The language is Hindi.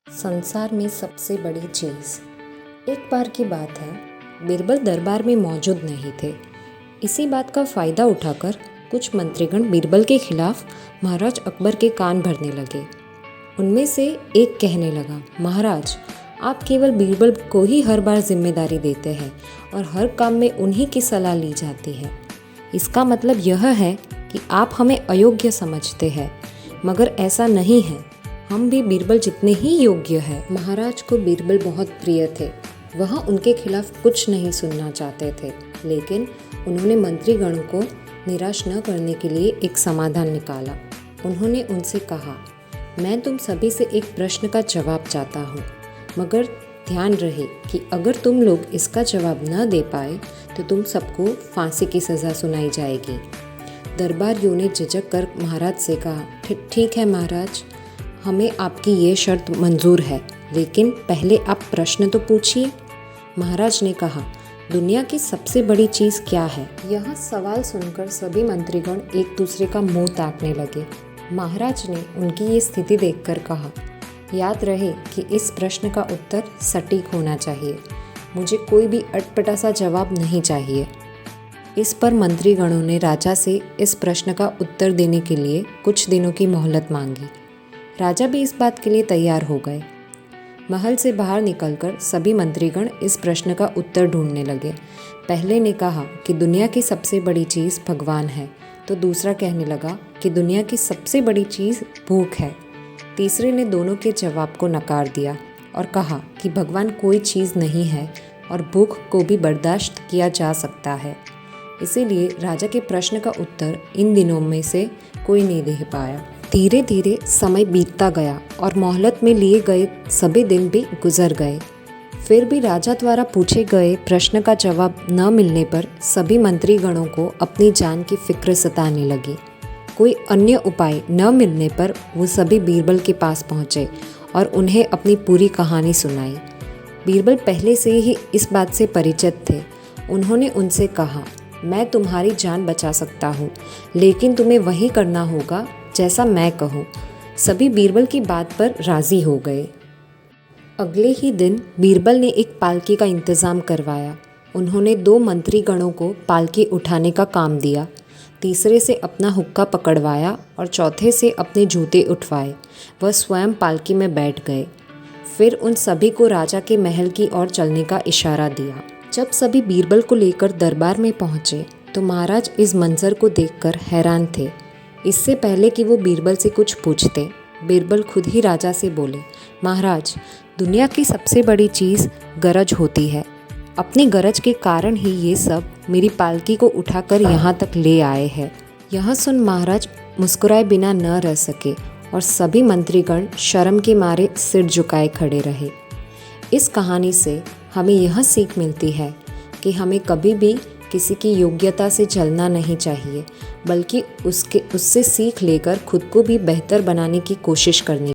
संसार में सबसे बड़ी चीज़। एक बार की बात है, बीरबल दरबार में मौजूद नहीं थे। इसी बात का फ़ायदा उठाकर कुछ मंत्रीगण बीरबल के खिलाफ महाराज अकबर के कान भरने लगे। उनमें से एक कहने लगा, महाराज, आप केवल बीरबल को ही हर बार जिम्मेदारी देते हैं और हर काम में उन्हीं की सलाह ली जाती है। इसका मतलब यह है कि आप हमें अयोग्य समझते हैं, मगर ऐसा नहीं है। हम भी बीरबल जितने ही योग्य हैं। महाराज को बीरबल बहुत प्रिय थे। वह उनके खिलाफ कुछ नहीं सुनना चाहते थे, लेकिन उन्होंने मंत्रीगणों को निराश न करने के लिए एक समाधान निकाला। उन्होंने उनसे कहा, मैं तुम सभी से एक प्रश्न का जवाब चाहता हूँ, मगर ध्यान रहे कि अगर तुम लोग इसका जवाब न दे पाए तो तुम सबको फांसी की सज़ा सुनाई जाएगी। दरबारियों ने झिझक कर महाराज से कहा, ठीक है महाराज, हमें आपकी ये शर्त मंजूर है, लेकिन पहले आप प्रश्न तो पूछिए। महाराज ने कहा, दुनिया की सबसे बड़ी चीज़ क्या है? यह सवाल सुनकर सभी मंत्रीगण एक दूसरे का मुंह ताकने लगे। महाराज ने उनकी ये स्थिति देखकर कहा, याद रहे कि इस प्रश्न का उत्तर सटीक होना चाहिए। मुझे कोई भी अटपटा सा जवाब नहीं चाहिए। इस पर मंत्रीगणों ने राजा से इस प्रश्न का उत्तर देने के लिए कुछ दिनों की मोहलत मांगी। राजा भी इस बात के लिए तैयार हो गए। महल से बाहर निकलकर सभी मंत्रीगण इस प्रश्न का उत्तर ढूंढने लगे। पहले ने कहा कि दुनिया की सबसे बड़ी चीज़ भगवान है, तो दूसरा कहने लगा कि दुनिया की सबसे बड़ी चीज़ भूख है। तीसरे ने दोनों के जवाब को नकार दिया और कहा कि भगवान कोई चीज़ नहीं है और भूख को भी बर्दाश्त किया जा सकता है। इसीलिए राजा के प्रश्न का उत्तर इन दिनों में से कोई नहीं दे पाया। धीरे धीरे समय बीतता गया और मोहलत में लिए गए सभी दिन भी गुजर गए। फिर भी राजा द्वारा पूछे गए प्रश्न का जवाब न मिलने पर सभी मंत्रीगणों को अपनी जान की फिक्र सताने लगी। कोई अन्य उपाय न मिलने पर वो सभी बीरबल के पास पहुँचे और उन्हें अपनी पूरी कहानी सुनाई। बीरबल पहले से ही इस बात से परिचित थे। उन्होंने उनसे कहा, मैं तुम्हारी जान बचा सकता हूँ, लेकिन तुम्हें वही करना होगा जैसा मैं कहूँ। सभी बीरबल की बात पर राज़ी हो गए। अगले ही दिन बीरबल ने एक पालकी का इंतज़ाम करवाया। उन्होंने 2 मंत्रीगणों को पालकी उठाने का काम दिया, तीसरे से अपना हुक्का पकड़वाया और चौथे से अपने जूते उठवाए। वह स्वयं पालकी में बैठ गए। फिर उन सभी को राजा के महल की ओर चलने का इशारा दिया। जब सभी बीरबल को लेकर दरबार में पहुँचे तो महाराज इस मंजर को देखकर हैरान थे। इससे पहले कि वो बीरबल से कुछ पूछते, बीरबल खुद ही राजा से बोले, महाराज, दुनिया की सबसे बड़ी चीज़ गरज होती है। अपनी गरज के कारण ही ये सब मेरी पालकी को उठाकर यहाँ तक ले आए हैं। यह सुन महाराज मुस्कुराए बिना न रह सके और सभी मंत्रीगण शर्म के मारे सिर झुकाए खड़े रहे। इस कहानी से हमें यह सीख मिलती है कि हमें कभी भी किसी की योग्यता से जलना नहीं चाहिए, बल्कि उससे सीख लेकर खुद को भी बेहतर बनाने की कोशिश करनी